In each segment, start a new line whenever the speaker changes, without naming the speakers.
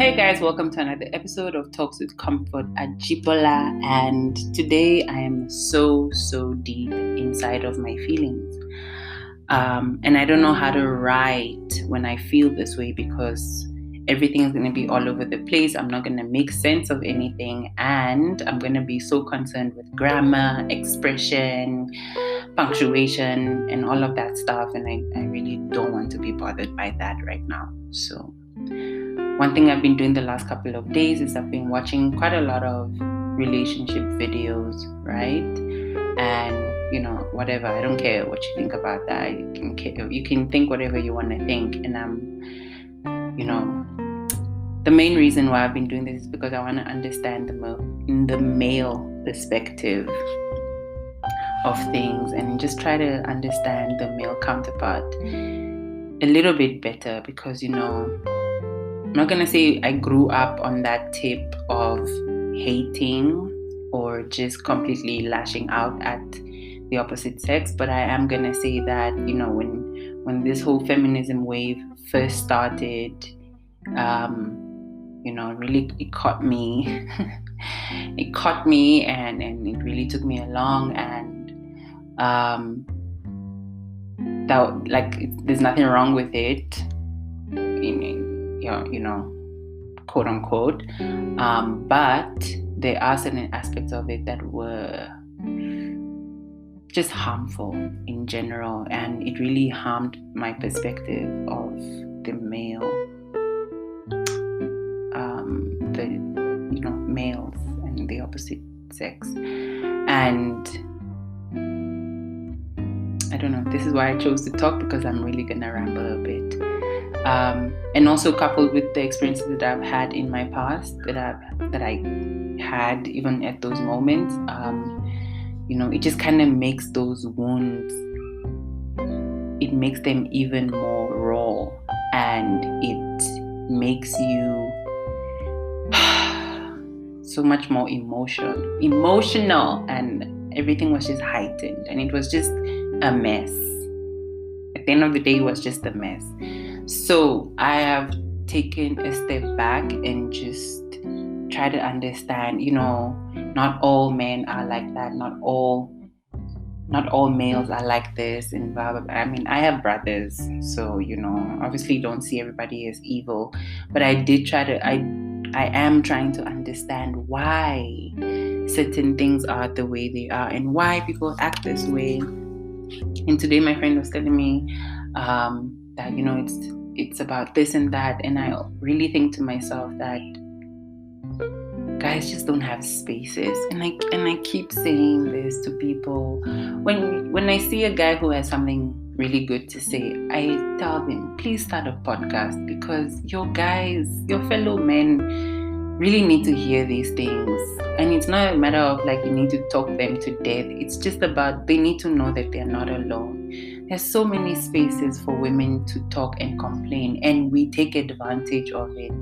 Hey guys, welcome to another episode of Talks with Comfort Ajibola, and today I am so deep inside of my feelings. And I don't know how to write when I feel this way because everything is going to be all over the place. I'm not going to make sense of anything, and I'm going to be so concerned with grammar, expression, punctuation, and all of that stuff. And I really don't want to be bothered by that right now. So one thing I've been doing the last couple of days is I've been watching quite a lot of relationship videos, right? And whatever, I don't care what you think about that. You can think whatever you want to think. And the main reason why I've been doing this is because I want to understand the male perspective of things and just try to understand the male counterpart a little bit better, because I'm not going to say I grew up on that tip of hating or just completely lashing out at the opposite sex, but I am going to say that, when this whole feminism wave first started, really it caught me. It caught me and it really took me along, and there's nothing wrong with it. Quote unquote, but there are certain aspects of it that were just harmful in general, and it really harmed my perspective of the male, males and the opposite sex. And I don't know, this is why I chose to talk, because I'm really gonna ramble a bit. And also coupled with the experiences that I've had in my past, that I had even at those moments, it just kind of makes those wounds, it makes them even more raw, and it makes you so much more emotional, and everything was just heightened, and it was just a mess. At the end of the day, it was just a mess. So I have taken a step back and just try to understand, not all men are like that, not all males are like this, and blah blah blah. I mean, I have brothers, so obviously don't see everybody as evil, but I am trying to understand why certain things are the way they are and why people act this way. And today my friend was telling me that it's about this and that, and I really think to myself that guys just don't have spaces. And I keep saying this to people. When I see a guy who has something really good to say, I tell them, please start a podcast, because your fellow men really need to hear these things. And it's not a matter of you need to talk them to death. It's just about they need to know that they're not alone. There's so many spaces for women to talk and complain, and we take advantage of it.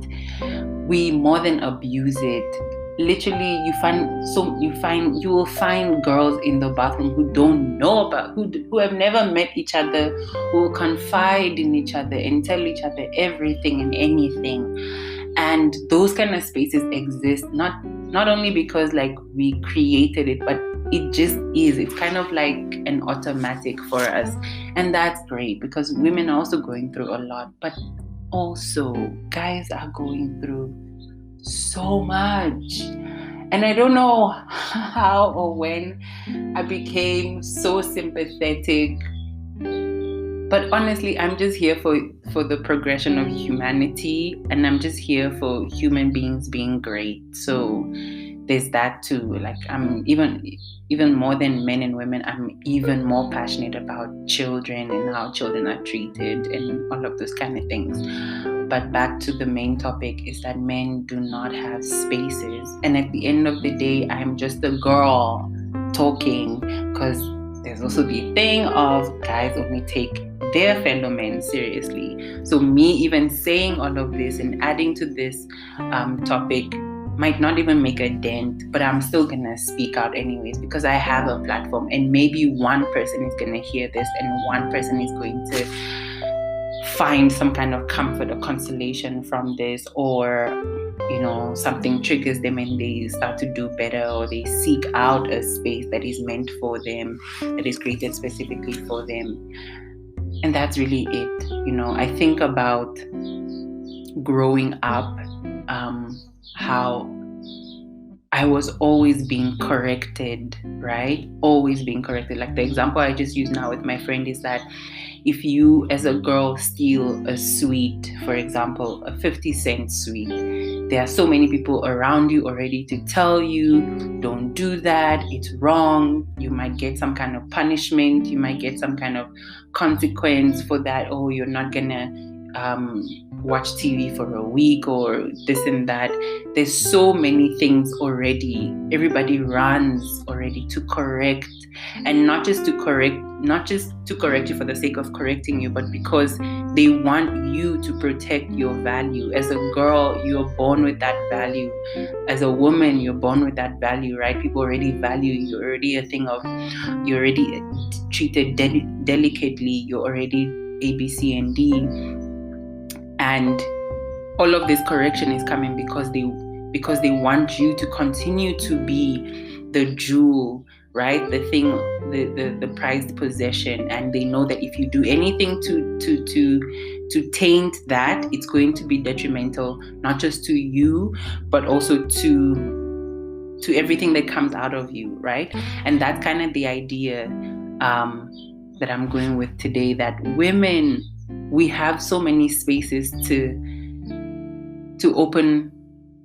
We more than abuse it. Literally, you will find girls in the bathroom who don't know about, who have never met each other, who will confide in each other and tell each other everything and anything. And those kind of spaces exist not only because we created it, but it just is. It's kind of like an automatic for us, and that's great, because women are also going through a lot, but also guys are going through so much. And I don't know how or when I became so sympathetic, but honestly, I'm just here for the progression of humanity, and I'm just here for human beings being great. So there's that too. I'm even more than men and women, I'm even more passionate about children and how children are treated and all of those kind of things. But back to the main topic is that men do not have spaces. And at the end of the day, I'm just a girl talking, because there's also the thing of guys only take their fellow men seriously. So me even saying all of this and adding to this topic might not even make a dent, but I'm still gonna speak out anyways, because I have a platform, and maybe one person is gonna hear this and one person is going to find some kind of comfort or consolation from this, or something triggers them and they start to do better, or they seek out a space that is meant for them, that is created specifically for them. And that's really it. I think about growing up, how I was always being corrected, right? Always being corrected. Like the example I just used now with my friend is that if you as a girl steal a sweet, for example, a 50-cent sweet, there are so many people around you already to tell you, don't do that, it's wrong, you might get some kind of punishment, you might get some kind of consequence for that, or you're not gonna watch TV for a week, or this and that. There's so many things already. Everybody runs already to correct, and not just to correct you for the sake of correcting you, but because they want you to protect your value. As a girl, you're born with that value. As a woman, you're born with that value, right? People already value you. You're already a thing of, you're already treated delicately. You're already A, B, C, and D. And all of this correction is coming because they want you to continue to be the jewel, right? The thing, the prized possession. And they know that if you do anything to taint that, it's going to be detrimental, not just to you, but also to everything that comes out of you, right? And that's kind of the idea that I'm going with today, that women, we have so many spaces to open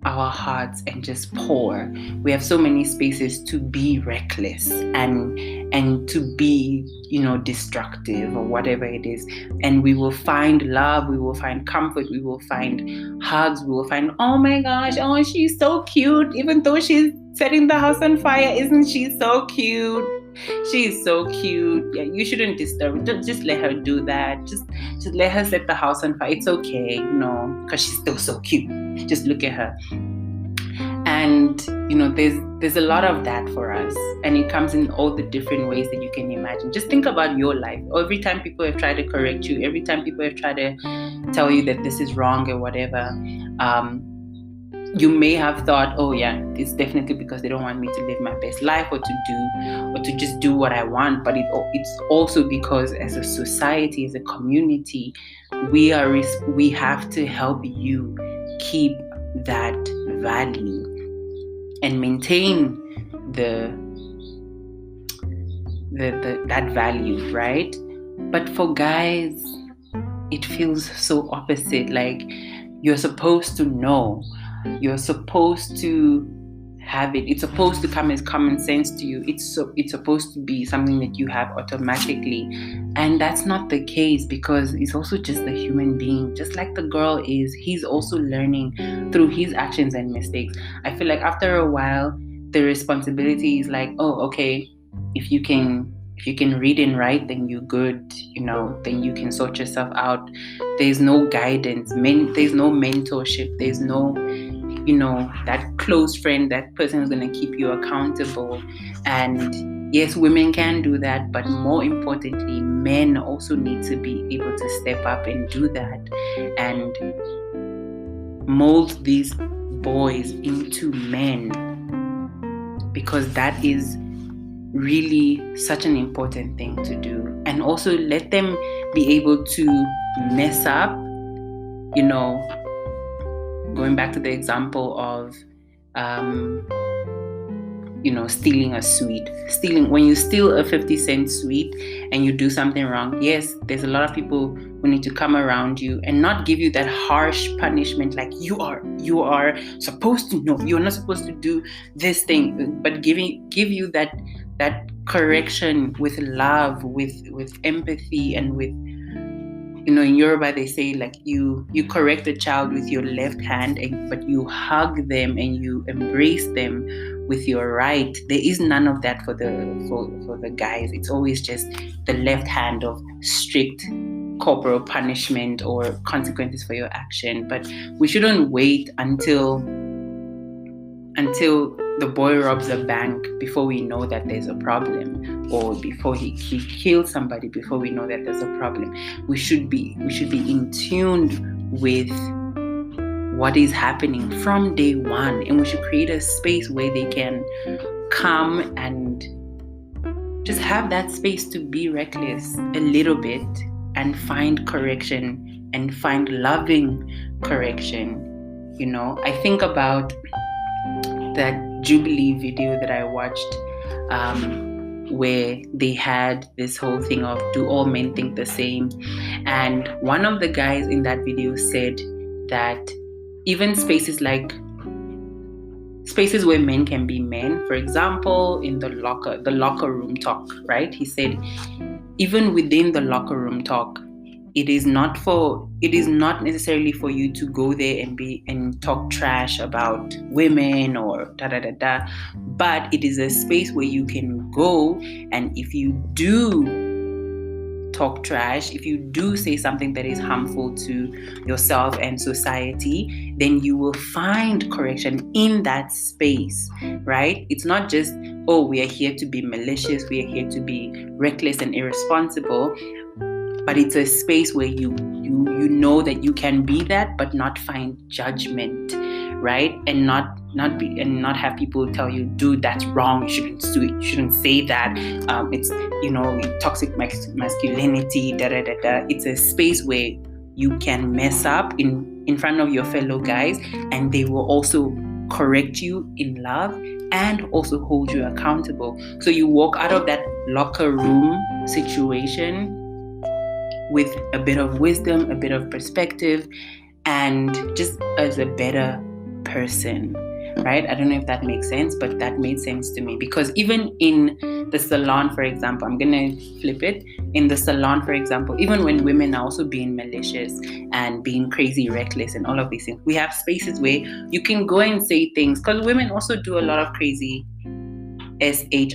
our hearts and just pour. We have so many spaces to be reckless and to be, destructive or whatever it is. And we will find love, we will find comfort, we will find hugs, we will find, oh my gosh, oh, she's so cute, even though she's setting the house on fire, isn't she so cute? She is so cute. Yeah, you shouldn't disturb. Just let her do that. Just let her set the house on fire. It's okay, because she's still so cute. Just look at her. And there's a lot of that for us, and it comes in all the different ways that you can imagine. Just think about your life. Every time people have tried to correct you, every time people have tried to tell you that this is wrong or whatever, you may have thought, oh yeah, it's definitely because they don't want me to live my best life, or to just do what I want. But it's also because as a society, as a community, we have to help you keep that value and maintain that value, right? But for guys, it feels so opposite. Like, you're supposed to know. You're supposed to have it. It's supposed to come as common sense to you. It's supposed to be something that you have automatically. And that's not the case, because he's also just a human being. Just like the girl is, he's also learning through his actions and mistakes. I feel like after a while, the responsibility is like, oh, okay, if you can read and write, then you're good, then you can sort yourself out. There's no guidance, there's no mentorship, there's no, that close friend, that person who's going to keep you accountable. And yes, women can do that, but more importantly, men also need to be able to step up and do that and mold these boys into men, because that is really such an important thing to do. And also let them be able to mess up, going back to the example of stealing a sweet. When you steal a 50-cent sweet and you do something wrong, yes, there's a lot of people who need to come around you and not give you that harsh punishment, like you are supposed to know, you're not supposed to do this thing, but give you that correction with love, with empathy, and with, in Yoruba they say, like, you correct a child with your left hand, but you hug them and you embrace them with your right. There is none of that for the guys. It's always just the left hand of strict corporal punishment or consequences for your action. But we shouldn't wait until the boy robs a bank before we know that there's a problem, or before he kills somebody before we know that there's a problem. We should be in tune with what is happening from day one, and we should create a space where they can come and just have that space to be reckless a little bit and find correction and find loving correction. I think about that Jubilee video that I watched, where they had this whole thing of, do all men think the same? And one of the guys in that video said that even spaces where men can be men, for example, in the locker room talk, right? He said, even within the locker room talk, it is not necessarily for you to go there and talk trash about women or da-da-da-da, but it is a space where you can go, and if you do talk trash, if you do say something that is harmful to yourself and society, then you will find correction in that space, right? It's not just, we are here to be malicious, we are here to be reckless and irresponsible, but it's a space where you know that you can be that, but not find judgment, right? And not have people tell you, dude, that's wrong, you shouldn't do it, you shouldn't say that, it's toxic masculinity, da-da-da-da. It's a space where you can mess up in front of your fellow guys, and they will also correct you in love and also hold you accountable. So you walk out of that locker room situation with a bit of wisdom, a bit of perspective, and just as a better person, right? I don't know if that makes sense, but that made sense to me, because even in the salon, for example, I'm gonna flip it. In the salon, for example, even when women are also being malicious and being crazy, reckless, and all of these things, we have spaces where you can go and say things, because women also do a lot of crazy shit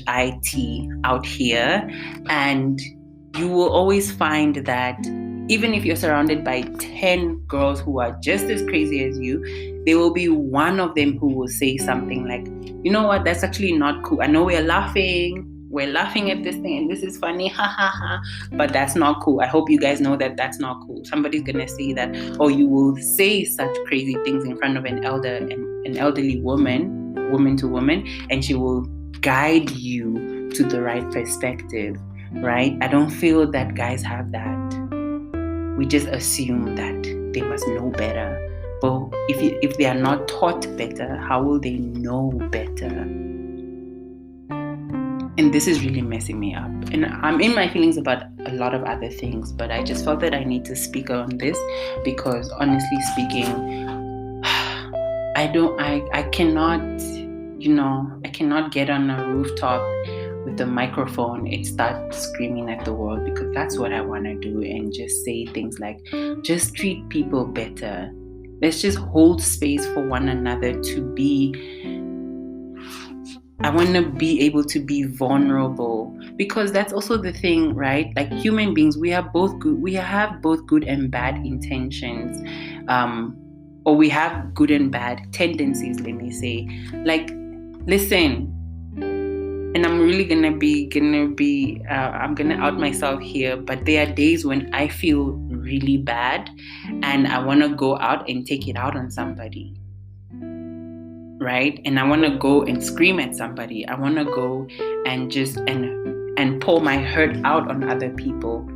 out here, and you will always find that even if you're surrounded by 10 girls who are just as crazy as you, there will be one of them who will say something like, you know what, that's actually not cool. I know we're laughing at this thing and this is funny, ha ha ha, but that's not cool. I hope you guys know that that's not cool. Somebody's gonna say that, or you will say such crazy things in front of an elderly woman to woman, and she will guide you to the right perspective, right? I don't feel that guys have that. We just assume that they must know better. But if they are not taught better, how will they know better? And this is really messing me up. And I'm in my feelings about a lot of other things, but I just felt that I need to speak on this, because honestly speaking, I cannot get on a rooftop with a microphone and start screaming at the world, because that's what I want to do, and just say things like, just treat people better. Let's just hold space for one another to be. I want to be able to be vulnerable, because that's also the thing, right? Like human beings, we have both good and bad intentions, or we have good and bad tendencies, let me say. Like, listen, and I'm really I'm gonna out myself here, but there are days when I feel really bad and I want to go out and take it out on somebody, right? And I want to go and scream at somebody. I want to go and just and pour my hurt out on other people.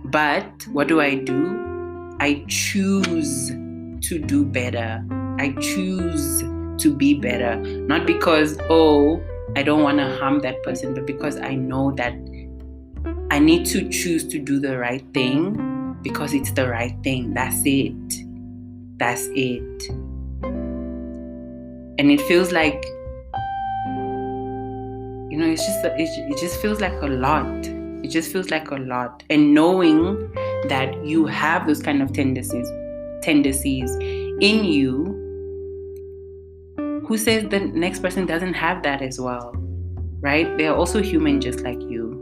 But what do? I choose to do better. I choose to be better, not because I don't want to harm that person, but because I know that I need to choose to do the right thing, because it's the right thing. That's it. And it feels like, it just feels like a lot. It just feels like a lot. And knowing that you have those kind of tendencies in you, who says the next person doesn't have that as well, right? They are also human just like you.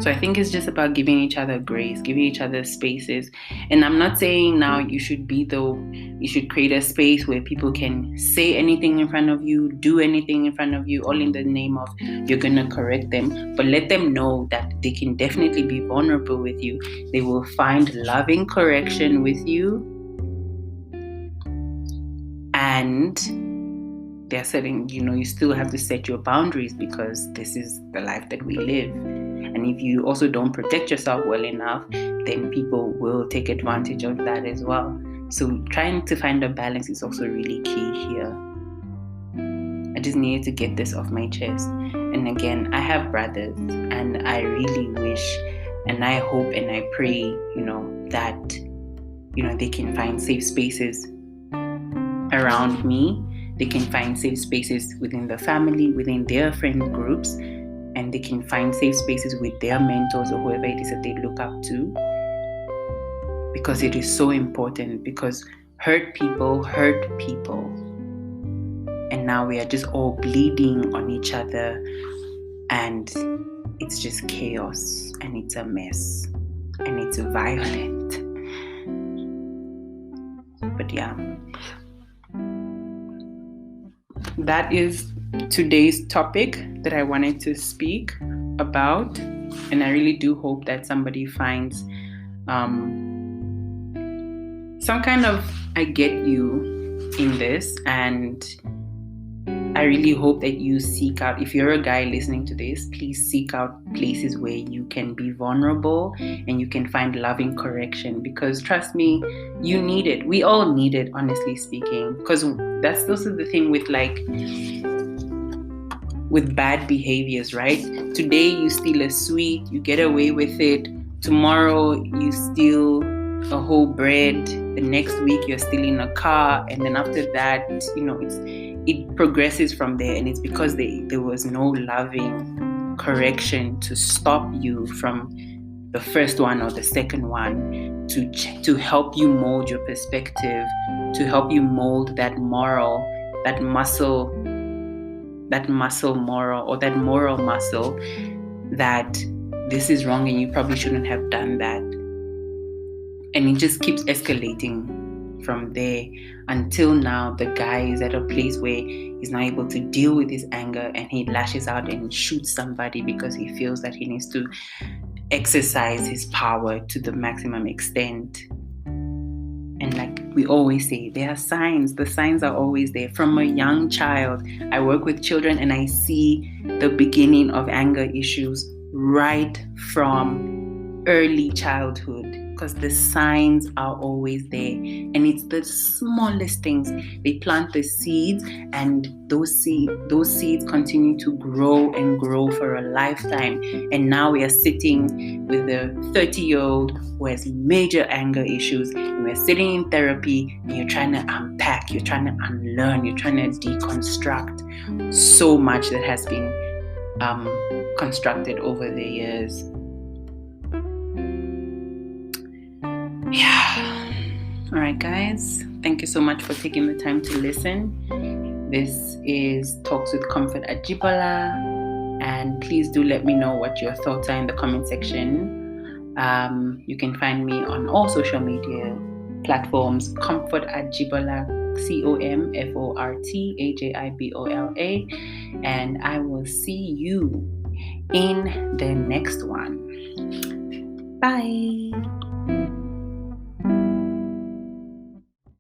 So I think it's just about giving each other grace, giving each other spaces. And I'm not saying now you should create a space where people can say anything in front of you, do anything in front of you, all in the name of you're going to correct them. But let them know that they can definitely be vulnerable with you. They will find loving correction with you. And they're setting, you still have to set your boundaries because this is the life that we live. And if you also don't protect yourself well enough, then people will take advantage of that as well. So trying to find a balance is also really key here. I just needed to get this off my chest. And again, I have brothers, and I really wish, and I hope, and I pray, that, they can find safe spaces around me. They can find safe spaces within the family, within their friend groups, and they can find safe spaces with their mentors or whoever it is that they look up to. Because it is so important, because hurt people. And now we are just all bleeding on each other, and it's just chaos, and it's a mess, and it's violent. But yeah, that is today's topic that I wanted to speak about. And I really do hope that somebody finds some kind of I get you in this. And I really hope that you seek out, if you're a guy listening to this, please seek out places where you can be vulnerable and you can find loving correction, because trust me, you need it. We all need it, honestly speaking, because that's also the thing with bad behaviors, right? Today you steal a sweet, you get away with it. Tomorrow you steal a whole bread. The next week you're stealing a car, and then after that, it progresses from there. And it's because there was no loving correction to stop you from the first one or the second one, to help you mold your perspective, to help you mold that moral moral, or that moral muscle, that this is wrong and you probably shouldn't have done that. And it just keeps escalating from there until now the guy is at a place where he's not able to deal with his anger, and he lashes out and shoots somebody because he feels that he needs to exercise his power to the maximum extent. And like we always say, there are signs. The signs are always there. From a young child, I work with children, and I see the beginning of anger issues right from early childhood, because the signs are always there. And it's the smallest things. They plant the seeds, and those seeds continue to grow and grow for a lifetime. And now we are sitting with a 30-year-old who has major anger issues, and we're sitting in therapy, and you're trying to unpack, you're trying to unlearn, you're trying to deconstruct so much that has been constructed over the years. Yeah. All right, guys. Thank you so much for taking the time to listen. This is Talks with Comfort Ajibola, and please do let me know what your thoughts are in the comment section. You can find me on all social media platforms, Comfort Ajibola, COMFORT AJIBOLA, and I will see you in the next one. Bye.